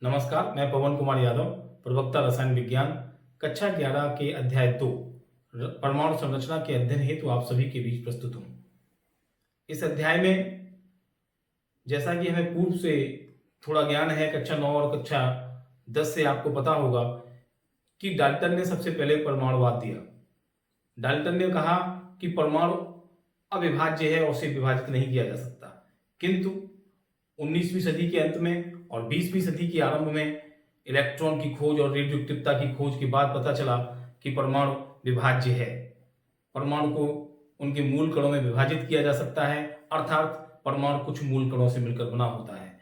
नमस्कार, मैं पवन कुमार यादव, प्रवक्ता रसायन विज्ञान, कक्षा 11 के अध्याय 2 परमाणु संरचना के अध्ययन हेतु आप सभी के बीच प्रस्तुत हूं। इस अध्याय में जैसा कि हमें पूर्व से थोड़ा ज्ञान है, कक्षा 9 और कक्षा 10 से आपको पता होगा कि डाल्टन ने सबसे पहले परमाणुवाद दिया। डाल्टन ने कहा कि परमाणु अविभाज्य है और उसे विभाजित नहीं किया जा सकता, किंतु 19वीं सदी के अंत में और 20वीं सदी के आरंभ में इलेक्ट्रॉन की खोज और रेडियोएक्टिवता की खोज के बाद पता चला कि परमाणु विभाज्य है। परमाणु को उनके मूल कणों में विभाजित किया जा सकता है, अर्थात परमाणु कुछ मूल कणों से मिलकर बना होता है।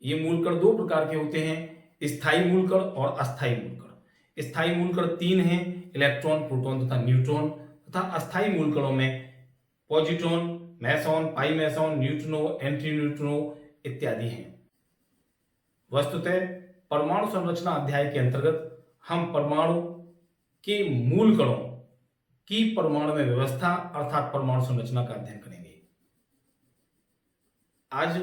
ये मूल कण दो प्रकार के होते हैं, स्थायी मूल कण और अस्थायी मूल कण। स्थायी मूल कण तीन हैं, इलेक्ट्रॉन, प्रोटॉन तथा न्यूट्रॉन, तथा अस्थायी मूल कणों में पॉजिट्रॉन, मेसॉन, पाई मेसॉन, न्यूट्रिनो, एंटी न्यूट्रिनो इत्यादि हैं। वस्तुतः परमाणु संरचना अध्याय के अंतर्गत हम परमाणु के मूल कणों की परमाणु में व्यवस्था अर्थात परमाणु संरचना का अध्ययन करेंगे। आज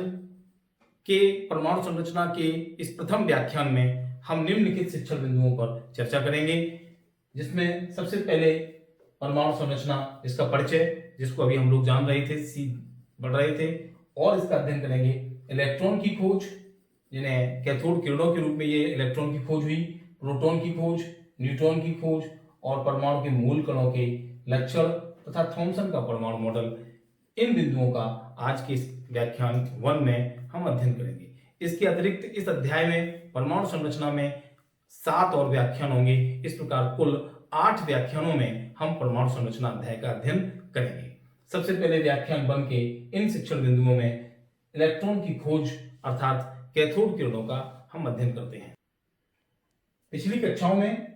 के परमाणु संरचना के इस प्रथम व्याख्यान में हम निम्नलिखित शिक्षण बिंदुओं पर चर्चा करेंगे, जिसमें सबसे पहले परमाणु संरचना, इसका परिचय, जिसको अभी हम लोग जान रहे थे, बढ़ रहे थे, और इसका अध्ययन करेंगे। इलेक्ट्रॉन की खोज, जिन्हें कैथोड किरणों के रूप में ये इलेक्ट्रॉन की खोज हुई, प्रोटॉन की खोज, न्यूट्रॉन की खोज और परमाणु के मूल कणों के लक्षण तथा थॉमसन का परमाणु मॉडल, इन बिंदुओं का आज के इस व्याख्यान 1 में हम अध्ययन करेंगे। इसके अतिरिक्त इस अध्याय में परमाणु संरचना में 7 और व्याख्यान होंगे। इस प्रकार कुल 8 व्याख्यानों में हम परमाणु संरचना अध्याय का अध्ययन करेंगे। सबसे पहले व्याख्यान 1 के इन शिक्षण बिंदुओं में इलेक्ट्रॉन की खोज अर्थात कैथोड किरणों का हम अध्ययन करते हैं। पिछली कक्षाओं में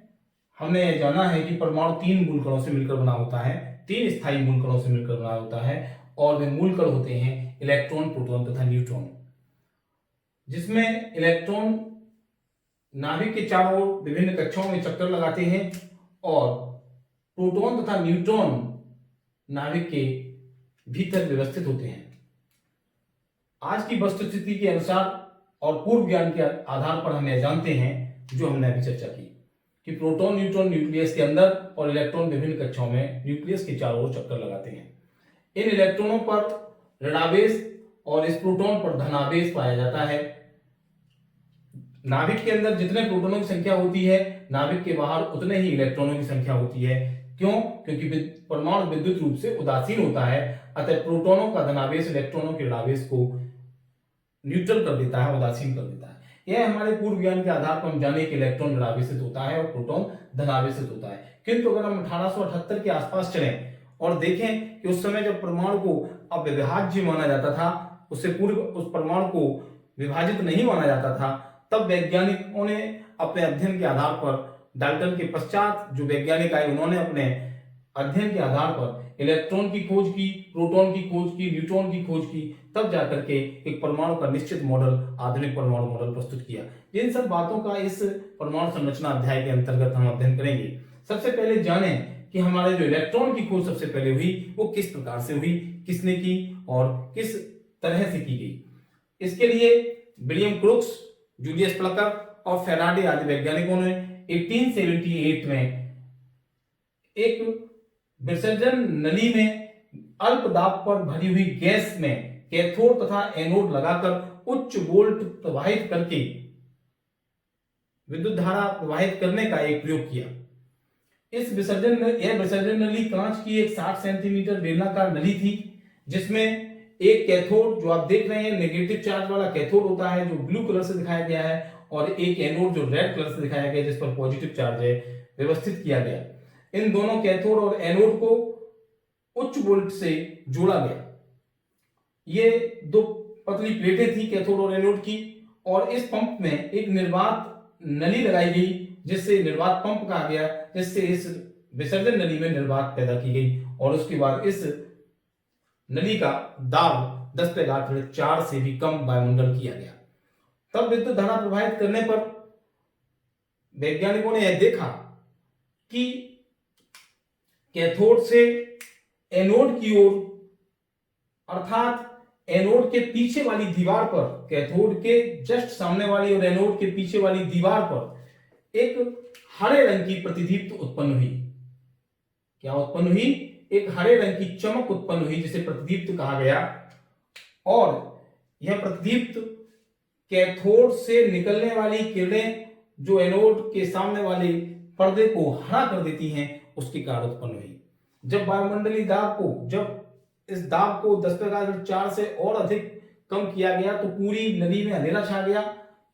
हमने जाना है कि परमाणु 3 मूल कणों से मिलकर बना होता है, 3 स्थायी मूल कणों से मिलकर बना होता है, और वे मूल कण होते हैं इलेक्ट्रॉन, प्रोटॉन तथा न्यूट्रॉन, जिसमें इलेक्ट्रॉन नाभिक के चारों ओर विभिन्न कक्षाओं में चक्कर लगाते हैं और प्रोटॉन तथा न्यूट्रॉन नाभिक के भीतर व्यवस्थित होते हैं। आज की वस्तुस्थिति के अनुसार और पूर्व ज्ञान के आधार पर हम यह जानते हैं, जो हमने अभी चर्चा की, कि प्रोटॉन न्यूट्रॉन न्यूक्लियस के अंदर और इलेक्ट्रॉन विभिन्न कक्षाओं में न्यूक्लियस के चारों ओर चक्कर लगाते हैं। इन इलेक्ट्रॉनों पर ऋणावेश और इस प्रोटॉन पर धनावेश पाया जाता है। नाभिक के अंदर जितने प्रोटॉनों की संख्या होती है, नाभिक के बाहर उतने ही इलेक्ट्रॉनों की संख्या होती है। क्यों? क्योंकि परमाणु विद्युत रूप से उदासीन होता है, अतः प्रोटॉनों का धनावेश इलेक्ट्रॉनों के ऋणावेश को न्यूट्रल कर देता है, उदासीन कर देता है। यह हमारे पूर्व ज्ञान के आधार पर हम जाने कि इलेक्ट्रॉन ऋणावेशित होता है और प्रोटॉन धनावेशित होता है। किंतु अगर हम 1878 के आसपास चलें और देखें कि उस समय जब परमाणु को अविभाज्य माना जाता था, उससे पूर्व उस परमाणु को विभाजित नहीं माना जाता था, तब वैज्ञानिकों ने अपने अध्ययन के आधार पर, डाल्टन के पश्चात जो वैज्ञानिक आए, उन्होंने अपने अध्ययन के आधार पर इलेक्ट्रॉन की खोज की, प्रोटॉन की खोज की, न्यूट्रॉन की खोज की, तब जाकर के एक परमाणु का निश्चित मॉडल, आधुनिक परमाणु मॉडल प्रस्तुत किया। जिन सब बातों का इस परमाणु संरचना अध्याय के अंतर्गत हम अध्ययन करेंगे। सबसे पहले जानें कि हमारे जो इलेक्ट्रॉन की खोज सबसे पहले हुई, वो किस प्रकार से हुई, किसने की और किस तरह से की गई। इसके लिए विलियम क्रोक्स, जूलियस प्लकर और फैराडे आदि वैज्ञानिकों ने 1878 में एक विसर्जन नली में अल्प दाब पर भरी हुई गैस में कैथोड तथा एनोड लगाकर उच्च वोल्ट प्रवाहित करके विद्युत धारा प्रवाहित करने का एक प्रयोग किया। यह विसर्जन नली कांच की एक 60 सेंटीमीटर बेलनाकार नली थी, जिसमें एक कैथोड, जो आप देख रहे हैं नेगेटिव चार्ज वाला कैथोड होता है, जो ब्लू कलर से दिखाया गया है, और एक एनोड जो रेड कलर से दिखाया गया है, जिस पर पॉजिटिव चार्ज है, व्यवस्थित किया गया। इन दोनों कैथोड और एनोड को उच्च वोल्ट से जोड़ा गया। ये दो पतली प्लेटें थी कैथोड और एनोड की, और इस पंप में एक निर्वात नली लगाई गई, जिससे निर्वात पंप कहा गया, जिससे इस विसर्जन नली में निर्वात पैदा की गई, और उसके बाद इस नली का दाब 10⁴ से भी कम वायुमंडल किया गया। तब विद्युत धारा प्रवाहित करने पर वैज्ञानिकों ने यह देखा कि कैथोड से एनोड की ओर, अर्थात एनोड के पीछे वाली दीवार पर, कैथोड के जस्ट सामने वाली और एनोड के पीछे वाली दीवार पर एक हरे रंग की प्रतिदीप्त उत्पन्न हुई। क्या उत्पन्न हुई? एक हरे रंग की चमक उत्पन्न हुई जिसे प्रतिदीप्त कहा गया। और यह प्रतिदीप्त कैथोड से निकलने वाली किरणें जो एनोड के सामने वाले पर्दे को हरा कर देती हैं, उसके कारण उत्पन्न हुई। जब वायुमंडलीय दाब को, जब इस दाब को 10⁴ से और अधिक कम किया गया तो पूरी नली में अंधेरा छा गया,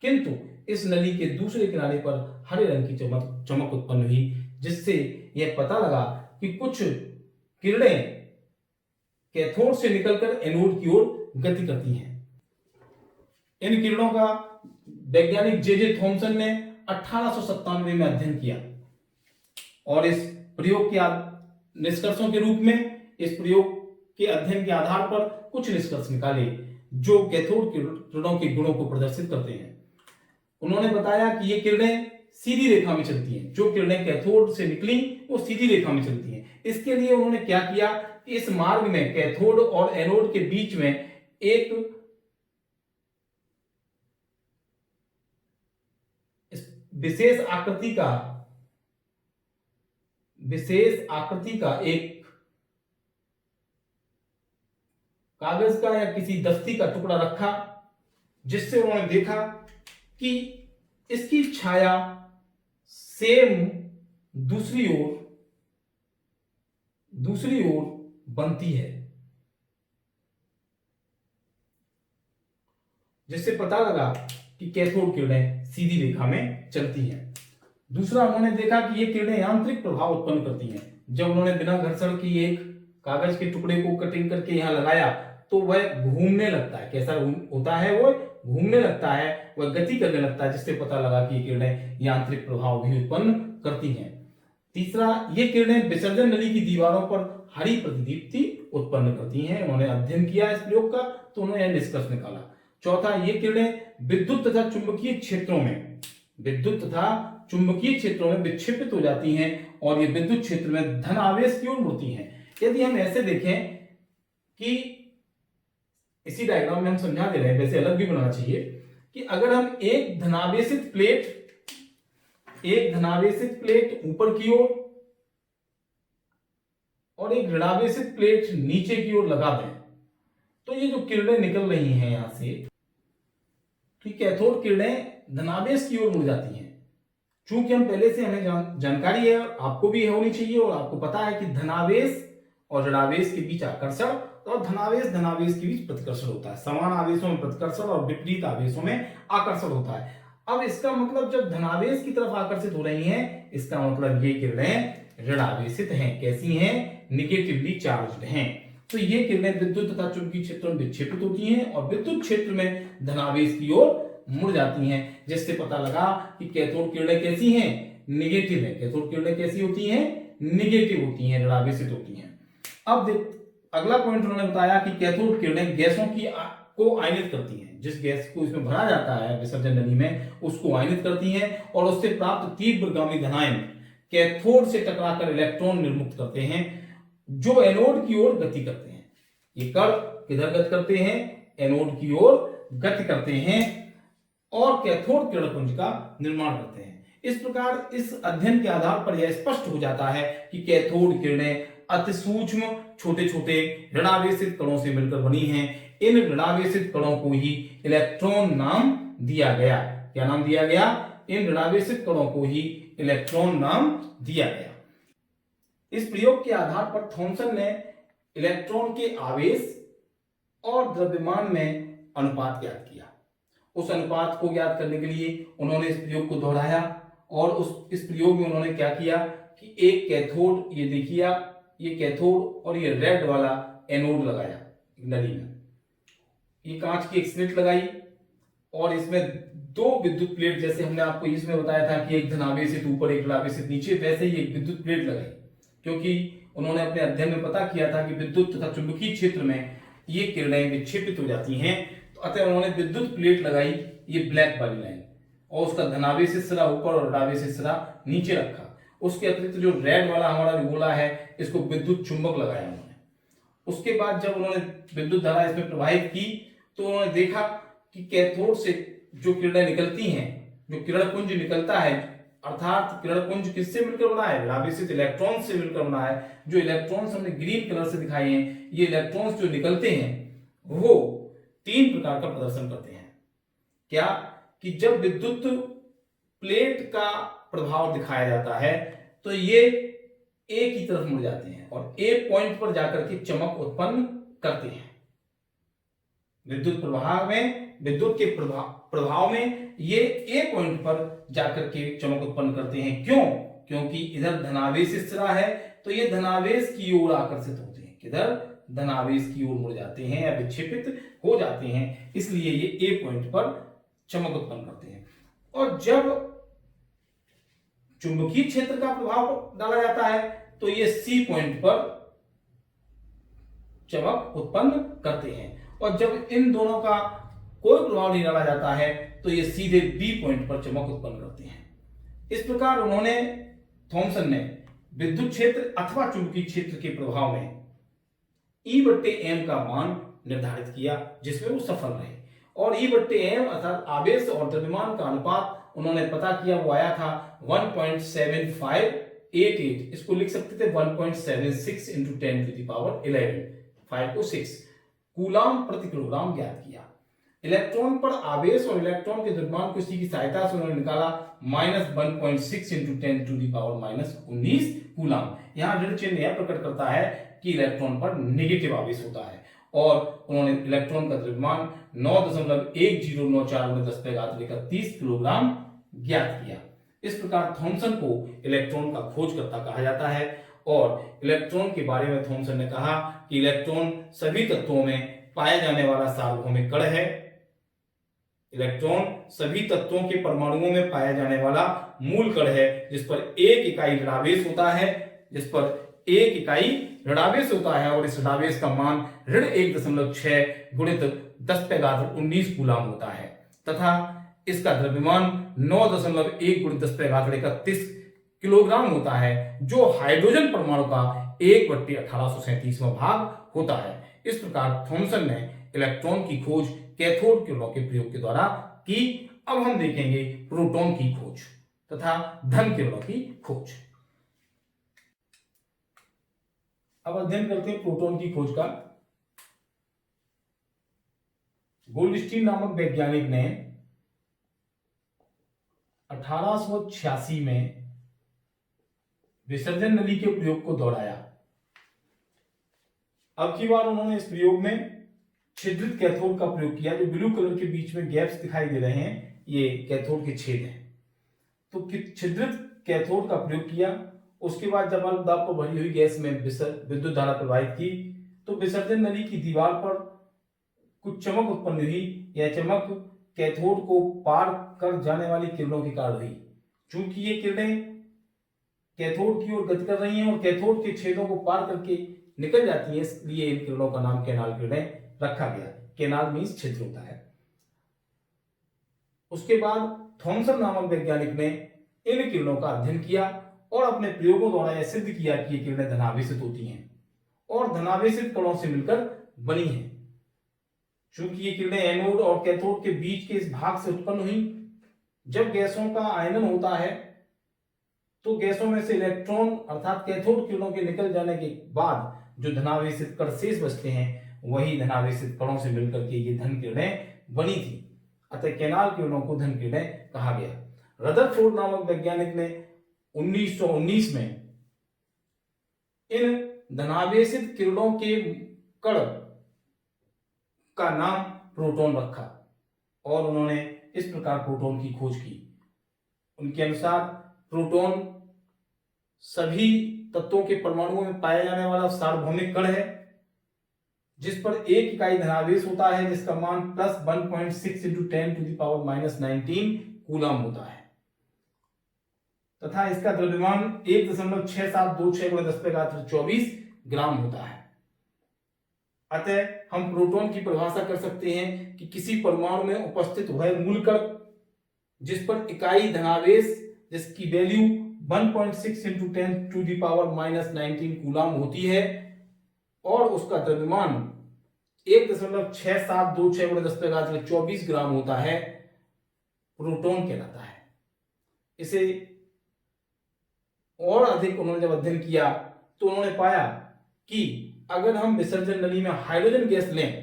किंतु इस नली के दूसरे किनारे पर हरे रंग की चमक उत्पन्न हुई, जिससे यह पता लगा कि कुछ किरणें कैथोड से निकलकर एनोड की ओर गति करती हैं। इन किरणों का वैज्ञानिक जे थॉमसन ने 1897 में अध्ययन किया और इस प्रयोग के निष्कर्षों के रूप में, इस प्रयोग के अध्ययन के आधार पर कुछ निष्कर्ष निकाले जो कैथोड किरणों के गुणों को प्रदर्शित करते हैं। उन्होंने बताया कि ये किरणें सीधी रेखा में चलती हैं। जो किरणें कैथोड से निकली वो सीधी रेखा में चलती हैं। इसके लिए उन्होंने क्या किया, इस मार्ग में कैथोड और एनोड के बीच में एक विशेष आकृति का एक कागज का या किसी दस्ती का टुकड़ा रखा, जिससे उन्होंने देखा कि इसकी छाया सेम दूसरी ओर बनती है, जिससे पता लगा कि कैथोड किरणें सीधी रेखा में चलती हैं। दूसरा, उन्होंने देखा कि ये किरणें यांत्रिक प्रभाव उत्पन्न करती हैं। जब उन्होंने बिना घर्षण की एक कागज के टुकड़े को कटिंग करके यहां लगाया तो वह घूमने लगता है। कैसा होता है? वो घूमने लगता है, वह गति करने लगता है, जिससे पता लगा कि ये किरणें यांत्रिक प्रभाव भी उत्पन्न करती हैं। तीसरा, ये किरणें विसर्जन नली की दीवारों पर हरी प्रतिदीप्ति उत्पन्न करती हैं। उन्होंने अध्ययन किया इस प्रयोग का तो उन्होंने यह निष्कर्ष निकाला। चौथा, ये किरणें विद्युत तथा चुंबकीय क्षेत्रों में विक्षेपित हो जाती हैं और ये विद्युत क्षेत्र में धन आवेश की ओर मुड़ती हैं। यदि हम ऐसे देखें कि इसी डायग्राम में हम समझा दे रहे हैं, वैसे अलग भी बनाना चाहिए कि अगर हम एक धनावेशित प्लेट ऊपर की ओर और एक ऋणावेशित प्लेट नीचे की ओर लगा दें तो ये जो किरणें निकल रही हैं यहां से, तो कैथोड किरणें धनावेश की ओर मुड़ जाती हैं। चूंकि हम पहले से हमें जानकारी है, आपको भी होनी चाहिए और आपको पता है कि धनावेश और ऋणावेश के बीच आकर्षण और धनावेश के बीच प्रतिकर्षण होता है। समान आवेशों में प्रतिकर्षण और विपरीत आवेशों में आकर्षण होता है। अब इसका मतलब जब धनावेश की तरफ आकर्षित हो रही हैं, इसका मतलब ये किरणें ऋणावेशित हैं। कैसी हैं? निगेटिवली चार्ज्ड हैं। तो ये किरणें विद्युत तथा चुंबकीय क्षेत्रों में विक्षेपित होती हैं और विद्युत क्षेत्र में धनावेश की ओर मुड़ जाती हैं, जिससे पता लगा कि कैथोड किरणें कैसी हैं? निगेटिव है। कैथोड किरणें कैसी होती हैं? निगेटिव होती हैं, ऋणावेशित होती हैं। अब अगला पॉइंट उन्होंने बताया कि कैथोड किरणें गैसों को आयनित करती हैं। जिस गैस को इसमें भरा जाता है विसर्जन नली में, उसको आयनित करती हैं और उससे प्राप्त तीव्रगामी धनायन कैथोड से टकराकर इलेक्ट्रॉन निर्मुक्त करते हैं जो एनोड की ओर गति करते हैं। ये कण किधर गति करते हैं? एनोड की ओर गति करते हैं और कैथोड किरणपुंज का निर्माण करते हैं। इस प्रकार इस अध्ययन के आधार पर यह स्पष्ट हो जाता है कि कैथोड किरणें अति सूक्ष्म छोटे छोटे ऋणावेशित कणों से मिलकर बनी हैं। इन ऋणावेशित कणों को ही इलेक्ट्रॉन नाम दिया गया। क्या नाम दिया गया? इन ऋणावेशित कणों को ही इलेक्ट्रॉन नाम दिया गया। इस प्रयोग के आधार पर थॉमसन ने इलेक्ट्रॉन के आवेश और द्रव्यमान में अनुपात ज्ञात किया। उस अनुपात को ज्ञात करने के लिए उन्होंने इस प्रयोग को दोहराया और इस प्रयोग में उन्होंने क्या किया कि एक कैथोड, ये देखिए ये कैथोड और ये रेड वाला एनोड लगाया नली में। ये कांच की एक स्लिट लगाई और इसमें दो विद्युत प्लेट, जैसे हमने आपको इसमें बताया था कि एक धनावेशित ऊपर एक ऋणावेशित नीचे, वैसे ही एक विद्युत प्लेट लगाई, क्योंकि उन्होंने अपने अध्ययन में पता किया था कि विद्युत तथा चुंबकीय क्षेत्र में ये किरणें विक्षेपित हो जाती हैं। तो अतः उन्होंने विद्युत प्लेट लगाई, ये ब्लैक वाली लाइन, और उसका धनावेशित सिरा ऊपर और ऋणावेशित सिरा नीचे रखा। उसके अतिरिक्त जो रेड वाला हमारा गोला है, इसको विद्युत चुंबक लगाया उन्होंने। उसके बाद जब उन्होंने विद्युत धारा इसमें प्रवाहित की तो उन्होंने देखा कि कैथोड से जो किरणें निकलती हैं, जो किरण पुंज निकलता है, अर्थात किरण पुंज किससे मिलकर बना है, विरावेशित इलेक्ट्रॉन से मिलकर बना है। जो इलेक्ट्रॉन्स हमने ग्रीन कलर से दिखाए हैं, ये इलेक्ट्रॉन्स जो निकलते हैं वो 3 प्रकार का प्रदर्शन करते हैं। क्या कि जब विद्युत प्लेट का प्रभाव दिखाया जाता है तो ये ए की तरफ मुड़ जाते हैं और ए पॉइंट पर जाकर के चमक उत्पन्न करते हैं। विद्युत प्रवाह में, विद्युत के प्रभाव में ये ए पॉइंट पर जाकर के चमक उत्पन्न करते हैं। क्यों? क्योंकि इधर धनावेश स्थिर है तो ये धनावेश की ओर आकर्षित होते हैं, किधर धनावेश की ओर मुड़ जाते हैं या विक्षेपित हो जाते हैं, इसलिए ये ए पॉइंट पर चमक उत्पन्न करते हैं। और जब चुंबकीय क्षेत्र का प्रभाव डाला जाता है तो ये सी पॉइंट पर चमक उत्पन्न करते हैं, और जब इन दोनों का कोई प्रभाव नहीं डाला जाता है तो ये सीधे बी पॉइंट पर चमक उत्पन्न करते हैं। इस प्रकार उन्होंने, थॉमसन ने विद्युत क्षेत्र अथवा चुंबकीय क्षेत्र के प्रभाव में E/m का मान निर्धारित किया, जिसमें वो सफल रहे। और E/m अर्थात आवेश और द्रव्यमान का अनुपात उन्होंने पता किया, वो आया था 1.7588। इसको लिख सकते थे 1.76 इंटू 10⁻11, 5 को 6 कूलाम प्रति किलोग्राम ज्ञात किया। इलेक्ट्रॉन पर आवेश और इलेक्ट्रॉन के द्रव्यमान को इसी की सहायता से उन्होंने निकाला -1.6 इंटू 10⁻19 कूलाम। यहां ऋण चिन्ह यह प्रकट करता है कि इलेक्ट्रॉन पर नेगेटिव आवेश होता है, और उन्होंने इलेक्ट्रॉन का द्रव्यमान 9.1031 किलोग्राम ज्ञात किया। इस प्रकार थॉमसन को इलेक्ट्रॉन का खोजकर्ता कहा जाता है। और इलेक्ट्रॉन के बारे में थॉमसन ने कहा कि इलेक्ट्रॉन सभी तत्वों में पाया जाने वाला सार्वभौमिक कण है। इलेक्ट्रॉन सभी तत्वों के परमाणुओं में पाया जाने वाला मूल कण है, जिस पर 1 इकाई ऋणावेश होता है, जिस पर 1 इकाई ऋणावेश होता है, और इस ऋणावेश का मान ऋण 1.6 गुणित 10⁻19 कूलाम होता है, तथा इसका द्रव्यमान 9.1 गुणित 10⁻31 किलोग्राम होता है, जो हाइड्रोजन परमाणु का 1/1837वां भाग होता है। इस प्रकार थॉमसन ने इलेक्ट्रॉन की खोज कैथोड किरणों के प्रयोग के द्वारा की। अब हम देखेंगे प्रोटॉन की खोज तथा धन किरणों की खोज। अब अध्ययन करते हैं प्रोटॉन की खोज का। गोल्डस्टीन नामक वैज्ञानिक ने 1886 में विसर्जन नली के प्रयोग को दोहराया। अब की बार उन्होंने इस प्रयोग में छिद्रित कैथोड का प्रयोग किया। जो ब्लू कलर के बीच में गैप्स दिखाई दे रहे हैं, ये कैथोड के छेद हैं। तो छिद्रित कैथोड का प्रयोग किया। उसके बाद जब अल्प दाब पर भरी हुई गैस में विद्युत धारा प्रवाहित की तो विसर्जन नली की दीवार पर कुछ चमक उत्पन्न हुई। यह चमक कैथोड को पार कर जाने वाली किरणों के कारण हुई। चूंकि ये किरणें कैथोड की ओर गति कर रही हैं और कैथोड के छेदों को पार करके निकल जाती हैं, इसलिए इन किरणों का नाम कैनाल किरणें रखा गया। कैनाल मीन्स छिद्र होता है। उसके बाद थॉमसन नामक वैज्ञानिक ने इन किरणों का अध्ययन किया और अपने प्रयोगों द्वारा यह सिद्ध किया कि ये किरणें धनावेशित होती हैं और धनावेशित कणों से मिलकर बनी हैं। चूंकि ये किरणें एनोड और कैथोड के बीच के इस भाग से उत्पन्न हुई। जब गैसों का आयनन होता है तो गैसों में से इलेक्ट्रॉन अर्थात कैथोड किरणों के निकल जाने के बाद जो धनावेशित कण शेष बचते हैं, वही धनावेशित कणों से मिलकर के ये धन किरणें बनी थी। अतः कैनाल किरणों को धन किरणें कहा गया। रदरफोर्ड नामक वैज्ञानिक ने 1919 में इन धनावेशित किरणों के कण का नाम प्रोटॉन रखा और उन्होंने इस प्रकार प्रोटॉन की खोज की। उनके अनुसार प्रोटॉन सभी तत्वों के परमाणुओं में पाया जाने वाला सार्वभौमिक कण है, जिस पर 1 इकाई धनावेश होता है, जिसका मान +1.6 इंटू 10⁻19 कूलाम होता है, तथा इसका द्रव्यमान 1.6726 × 10⁻24 ग्राम होता है। अतः हम प्रोटॉन की परिभाषा कर सकते हैं कि किसी परमाणु में उपस्थित वह मूल कण जिस पर इकाई धनावेश जिसकी वैल्यू 1.6 इंटू 10⁻19 कूलाम होती है, और उसका द्रव्यमान 1.6726 × 10⁻24 ग्राम होता है, प्रोटॉन कहलाता है। इसे और अधिक उन्होंने जब अध्ययन किया तो उन्होंने पाया कि अगर हम विसर्जन नली में हाइड्रोजन गैस लें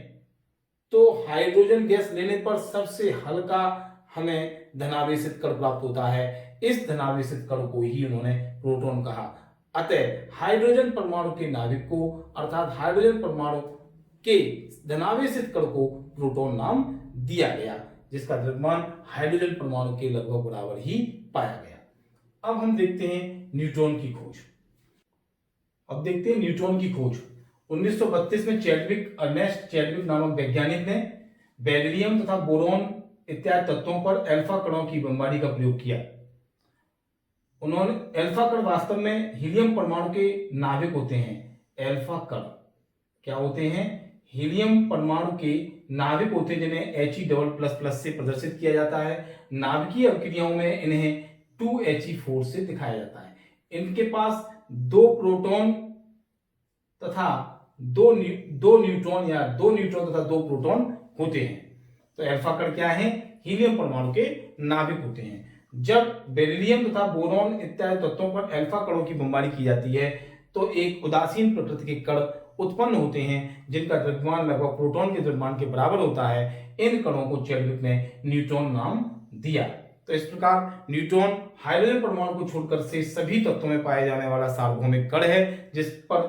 तो हाइड्रोजन गैस लेने पर सबसे हल्का हमें धनावेशित कण प्राप्त होता है। इस धनावेशित कण को ही उन्होंने प्रोटॉन कहा। अतः हाइड्रोजन परमाणु के नाभिक को अर्थात हाइड्रोजन परमाणु के धनावेशित कण को प्रोटॉन नाम दिया गया, जिसका द्रव्यमान हाइड्रोजन परमाणु के लगभग बराबर ही पाया गया। अब हम देखते हैं न्यूट्रॉन की खोज। 1932 में अर्नेस्ट चैडविक नामक वैज्ञानिक ने बेरिलियम तथा बोरॉन इत्यादि तत्वों पर अल्फा कणों की बमबारी का प्रयोग किया। उन्होंने अल्फा कण वास्तव में हीलियम परमाणु के नाभिक होते हैं। अल्फा कण क्या होते हैं? हीलियम परमाणु के नाभिक होते हैं, जिन्हें He++ से प्रदर्शित किया जाता है। नाभिकीय अभिक्रियाओं में इन्हें 2He4 से दिखाया जाता है। इनके पास 2 प्रोटॉन तथा 2 न्यूट्रॉन तथा 2 प्रोटॉन होते हैं। तो अल्फा कण क्या है? हीलियम परमाणु के नाभिक होते हैं। जब बेरिलियम तथा बोरॉन इत्यादि तत्वों पर अल्फा कणों की बमबारी की जाती है तो एक उदासीन प्रकृति के कण उत्पन्न होते हैं, जिनका द्रव्यमान लगभग प्रोटॉन के द्रव्यमान के बराबर होता है। इन कणों को चैडविक ने न्यूट्रॉन नाम दिया। तो इस प्रकार न्यूट्रॉन हाइड्रोजन परमाणु को छोड़कर से सभी तत्वों में पाए जाने वाला सार्वभौमिक कण है, जिस पर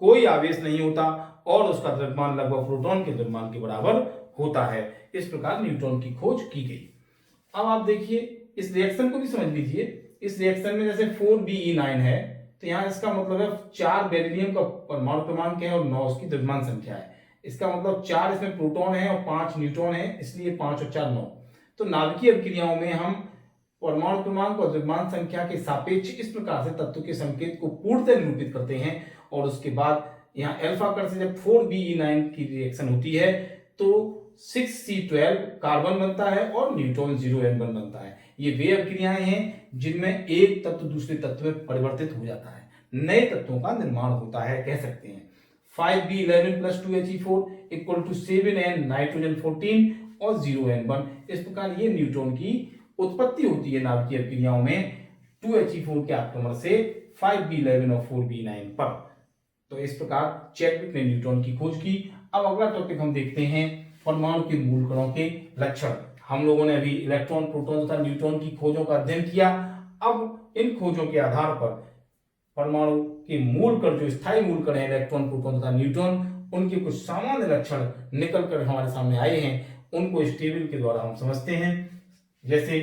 कोई आवेश नहीं होता और उसका द्रव्यमान लगभग प्रोटॉन के द्रव्यमान के बराबर होता है। इस प्रकार न्यूट्रॉन की खोज की गई। अब आप देखिए, इस रिएक्शन को भी समझ लीजिए। इस रिएक्शन में जैसे 4Be9 है, तो यहाँ इसका मतलब है 4 बेरिलियम का परमाणु क्रमांक है और 9 उसकी द्रव्यमान संख्या है। इसका मतलब 4 इसमें प्रोटॉन है और 5 न्यूट्रॉन है, इसलिए 5 और 4 9। तो नाभिकीय अभिक्रियाओं में हम परमाणु क्रमांक और द्रव्यमान संख्या के सापेक्ष इस प्रकार से तत्व के संकेत को पूर्णतः निरूपित करते हैं। और उसके बाद यहाँ अल्फा कण से जब 4Be9 की रिएक्शन होती है तो 6C12 कार्बन बनता है और न्यूट्रॉन 0N1 बनता है। ये वे अभिक्रियाएं हैं जिनमें एक तत्व दूसरे तत्व में परिवर्तित हो जाता है, नए तत्वों का निर्माण होता है, कह सकते हैं। 5B11 + 2He4 = 7N नाइट्रोजन 14 और 0N1। इस प्रकार ये न्यूट्रॉन की उत्पत्ति होती है नाभिकीय अभिक्रियाओं में 2He4 के आक्रमण से 5B11 और 4B9 पर। तो इस प्रकार चैडविक ने न्यूट्रॉन की खोज की। अब अगला टॉपिक हम देखते हैं परमाणु के मूल कणों के लक्षण। हम लोगों ने अभी इलेक्ट्रॉन, प्रोटॉन तथा न्यूट्रॉन की खोजों का अध्ययन किया। अब इन खोजों के आधार पर परमाणु के मूल कण, जो स्थायी मूल कण है इलेक्ट्रॉन, प्रोटॉन तथा न्यूट्रॉन, उनके कुछ सामान्य लक्षण निकल कर हमारे सामने आए हैं। उनको इस टेबल के द्वारा हम समझते हैं। जैसे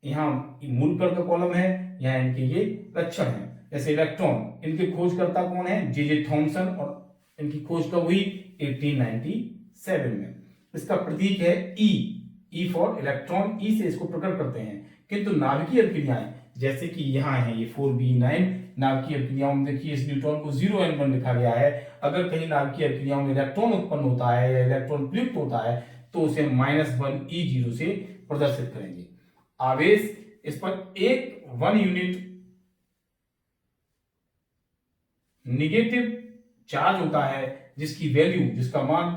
यहाँ मूल कण का कॉलम है, यहाँ इनके ये लक्षण है। जैसे इलेक्ट्रॉन, इनके खोजकर्ता कौन है? J.J. थॉमसन, और इनकी खोज कब हुई? 1897 में। इसका प्रतीक है E फॉर इलेक्ट्रॉन, E से इसको प्रकट करते हैं। किंतु नाभिकीय अभिक्रियाएं जैसे कि यहाँ है ये 4B9, नाभिकीय अभिक्रियाओं में देखिए इस न्यूट्रॉन को 0N1 लिखा गया है। अगर कहीं नाभिकीय अभिक्रियाओं में इलेक्ट्रॉन उत्पन्न होता है या इलेक्ट्रॉन प्रयुक्त होता है तो उसे -1E0 से प्रदर्शित करेंगे। आवेश, इस पर 1 यूनिट निगेटिव चार्ज होता है, जिसकी वैल्यू, जिसका मान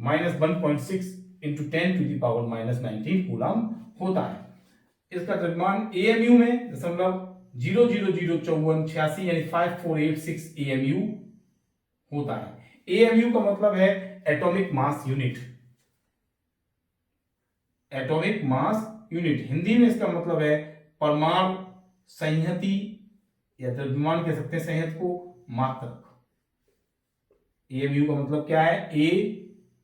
-1.6 × 10⁻⁻19 कूलम होता है। इसका द्रव्यमान AMU में 0.0005486 यानी 5486 AMU होता है। AMU का मतलब है atomic mass unit. Atomic mass unit Hindi में इसका मतलब है परमाणु संहति या द्रव्यमान कह सकते हैं, संहत को मात्रक। AMU का मतलब क्या है? A,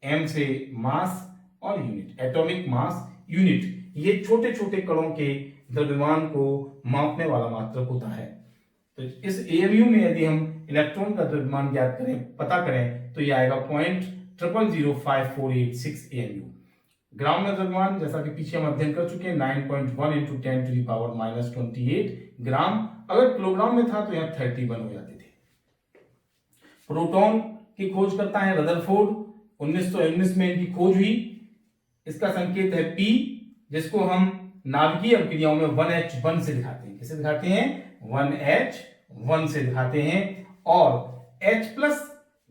M से मास और यूनिट, एटॉमिक मास यूनिट। ये छोटे छोटे कणों के द्रव्यमान को मापने वाला मात्रक होता है। तो इस AMU में यदि हम इलेक्ट्रॉन का द्रव्यमान ज्ञात करें, पता करें, तो ये आएगा 0.005486 AMU। ग्राम में द्रव्यमान, जैसा कि पीछे हम अध्ययन कर चुके हैं, 9.1 × 10⁻⁻28 ग्राम। अगर किलोग्राम में था तो यहाँ 31 हो जाते थे। प्रोटॉन की खोज करता है रदरफोर्ड, 1919 में इनकी खोज हुई। इसका संकेत है P, जिसको हम नाभिकीय अभिक्रियाओं में 1H1 से दिखाते हैं। किसे दिखाते हैं? 1H1 से दिखाते हैं। और H+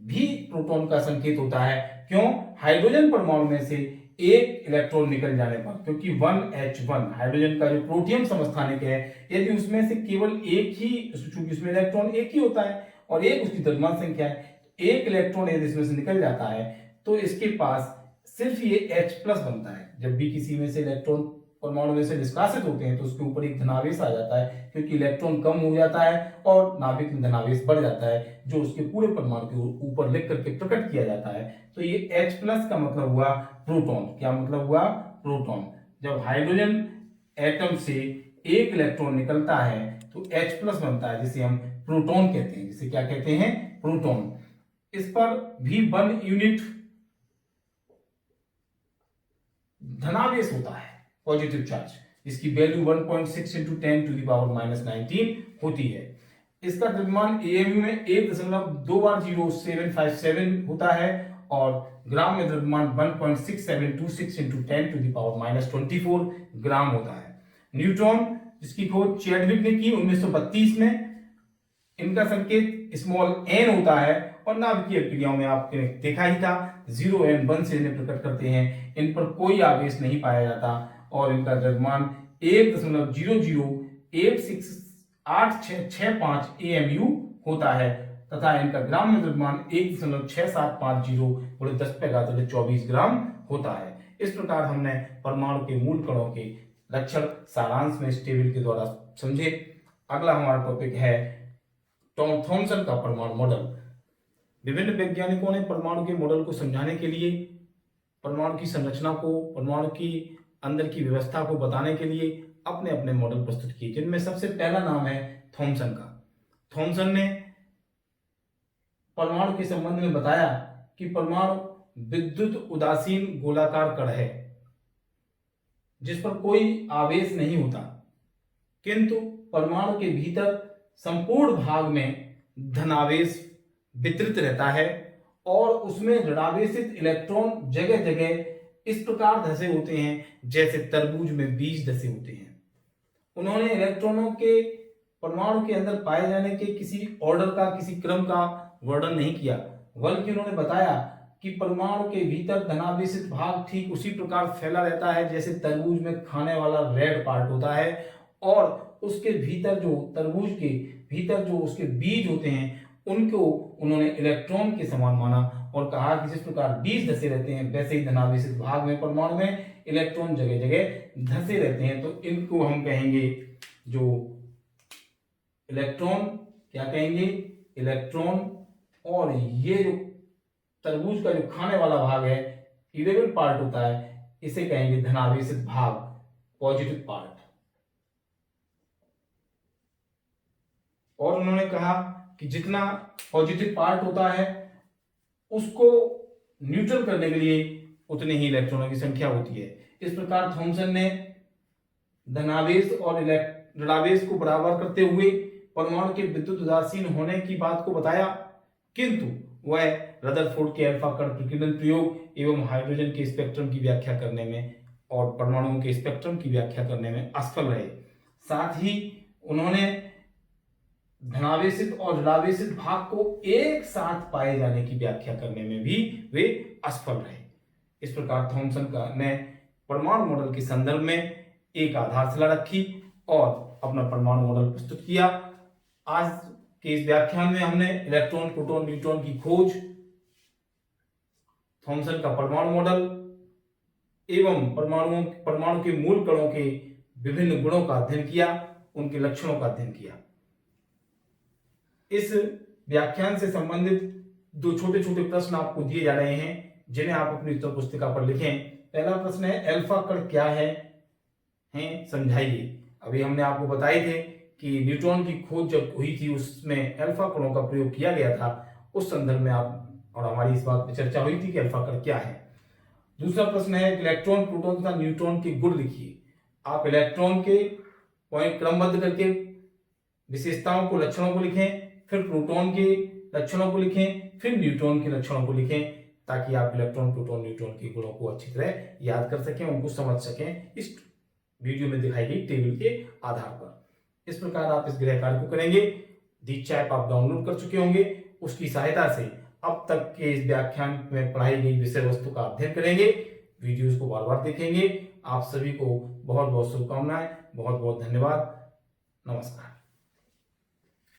भी प्रोटॉन का संकेत होता है। क्यों? हाइड्रोजन परमाणु में से एक इलेक्ट्रॉन निकल जाने पर, क्योंकि 1H1 हाइड्रोजन का जो प्रोटियम समस्थानिक है, यदि उसमें से केवल एक ही, चूंकि उसमें इलेक्ट्रॉन एक ही होता है और एक उसकी द्रव्यमान संख्या है, एक इलेक्ट्रॉन यदि इसमें से निकल जाता है तो इसके पास सिर्फ ये H प्लस बनता है। जब भी किसी में से इलेक्ट्रॉन परमाणु में से निष्कासित होते हैं तो उसके ऊपर एक धनावेश आ जाता है, क्योंकि इलेक्ट्रॉन कम हो जाता है और नाभिक में धनावेश बढ़ जाता है, जो उसके पूरे परमाणु के ऊपर लिख करके प्रकट किया जाता है। तो ये H प्लस का मतलब हुआ प्रोटॉन। क्या मतलब हुआ? प्रोटॉन। जब हाइड्रोजन एटम से एक इलेक्ट्रॉन निकलता है तो H प्लस बनता है, जिसे हम प्रोटॉन कहते हैं। जिसे क्या कहते हैं? प्रोटॉन। इस पर भी 1 यूनिट धनावेश होता है, पॉजिटिव चार्ज। इसकी वैल्यू 1.6 × 10⁻⁻19 होती है। इसका द्रव्यमान एएमयू में 1.2205757 होता है और ग्राम में द्रव्यमान 1.6726 × 10⁻⁻24 ग्राम होता है। न्यूट्रॉन, जिसकी खोज चैडविक ने की 1932 में, इनका संकेत स्मॉल n होता है और नाभिकीय क्रियाओं में आपने देखा ही था 0n1 से इन्हें प्रकट करते हैं। इन पर कोई आवेश नहीं पाया जाता और इनका द्रव्यमान 1.00865 AMU होता है तथा इनका ग्राम में द्रव्यमान 1.6750 × 10⁻24 ग्राम होता है। इस प्रकार हमने परमाणु के मूल कणों के लक्षण सारांश में इस टेबल के द्वारा समझे। अगला हमारा टॉपिक है थॉमसन का परमाणु मॉडल। विभिन्न वैज्ञानिकों ने परमाणु के मॉडल को समझाने के लिए परमाणु की संरचना को, परमाणु की अंदर की व्यवस्था को बताने के लिए अपने अपने मॉडल प्रस्तुत किए, जिनमें सबसे पहला नाम है थॉमसन का। थॉमसन ने परमाणु के संबंध में बताया कि परमाणु विद्युत उदासीन गोलाकार कण है जिस पर कोई आवेश नहीं होता, किंतु परमाणु के भीतर संपूर्ण भाग में धनावेश वितरित रहता है और उसमें ऋणावेशित इलेक्ट्रॉन जगह जगह इस प्रकार धसे होते हैं जैसे तरबूज में बीज धसे होते हैं। उन्होंने इलेक्ट्रॉनों के परमाणु के अंदर पाए जाने के किसी ऑर्डर का, किसी क्रम का वर्णन नहीं किया, बल्कि उन्होंने बताया कि परमाणु के भीतर धनावेशित भाग ठीक उसी प्रकार फैला रहता है जैसे तरबूज में खाने वाला रेड पार्ट होता है, और उसके भीतर जो तरबूज के भीतर जो उसके बीज होते हैं उनको उन्होंने इलेक्ट्रॉन के समान माना और कहा कि जिस प्रकार बीज धसे रहते हैं वैसे ही धनावेशित भाग में परमाणु में इलेक्ट्रॉन जगह जगह धसे रहते हैं। तो इनको हम कहेंगे जो इलेक्ट्रॉन, क्या कहेंगे? इलेक्ट्रॉन। और ये जो तरबूज का जो खाने वाला भाग है, इरेबल पार्ट होता है, इसे कहेंगे धनावेशित भाग, पॉजिटिव पार्ट। और उन्होंने कहा कि जितना पॉजिटिव पार्ट होता है उसको न्यूट्रल करने के लिए उतने ही इलेक्ट्रॉनों की संख्या होती है। इस प्रकार थॉमसन ने धनावेश और ऋणावेश को बराबर करते हुए परमाणु के विद्युत उदासीन होने की बात को बताया, किंतु वह रदरफोर्ड के अल्फा कण प्रकीर्णन प्रयोग एवं हाइड्रोजन के स्पेक्ट्रम की व्याख्या करने में और परमाणुओं के स्पेक्ट्रम की व्याख्या करने में असफल रहे। साथ ही उन्होंने धनावेशित और ऋणावेशित भाग को एक साथ पाए जाने की व्याख्या करने में भी वे असफल रहे। इस प्रकार थॉमसन का ने परमाणु मॉडल के संदर्भ में एक आधारशिला रखी और अपना परमाणु मॉडल प्रस्तुत किया। आज के इस व्याख्यान में हमने इलेक्ट्रॉन, प्रोटॉन, न्यूट्रॉन की खोज, थॉमसन का परमाणु मॉडल एवं परमाणु के मूल कणों के विभिन्न गुणों का अध्ययन किया, उनके लक्षणों का अध्ययन किया। इस व्याख्यान से संबंधित दो छोटे छोटे प्रश्न आपको दिए जा रहे हैं जिन्हें आप अपनी उत्तर पुस्तिका पर लिखें। पहला प्रश्न है, अल्फा कण क्या है? समझाइए। अभी हमने आपको बताए थे कि न्यूट्रॉन की खोज जब हुई थी उसमें अल्फा कणों का प्रयोग किया गया था, उस संदर्भ में आप और हमारी इस बात पर चर्चा हुई थी कि अल्फा कण क्या है। दूसरा प्रश्न है, इलेक्ट्रॉन, प्रोटॉन तथा न्यूट्रॉन के गुण लिखिए। आप इलेक्ट्रॉन के पॉइंट क्रमबद्ध करके विशेषताओं को, लक्षणों को लिखें, फिर प्रोटॉन के लक्षणों को लिखें, फिर न्यूट्रॉन के लक्षणों को लिखें, ताकि आप इलेक्ट्रॉन, प्रोटॉन, न्यूट्रॉन के गुणों को अच्छी तरह याद कर सकें, उनको समझ सकें इस वीडियो में दिखाई गई टेबल के आधार पर। इस प्रकार आप इस गृह कार्य को करेंगे। दीक्षा ऐप आप डाउनलोड कर चुके होंगे, उसकी सहायता से अब तक के इस व्याख्यान में पढ़ाई गई विषय वस्तु का अध्ययन करेंगे, वीडियोस को बार बार देखेंगे। आप सभी को बहुत बहुत शुभकामनाएं, बहुत बहुत धन्यवाद, नमस्कार।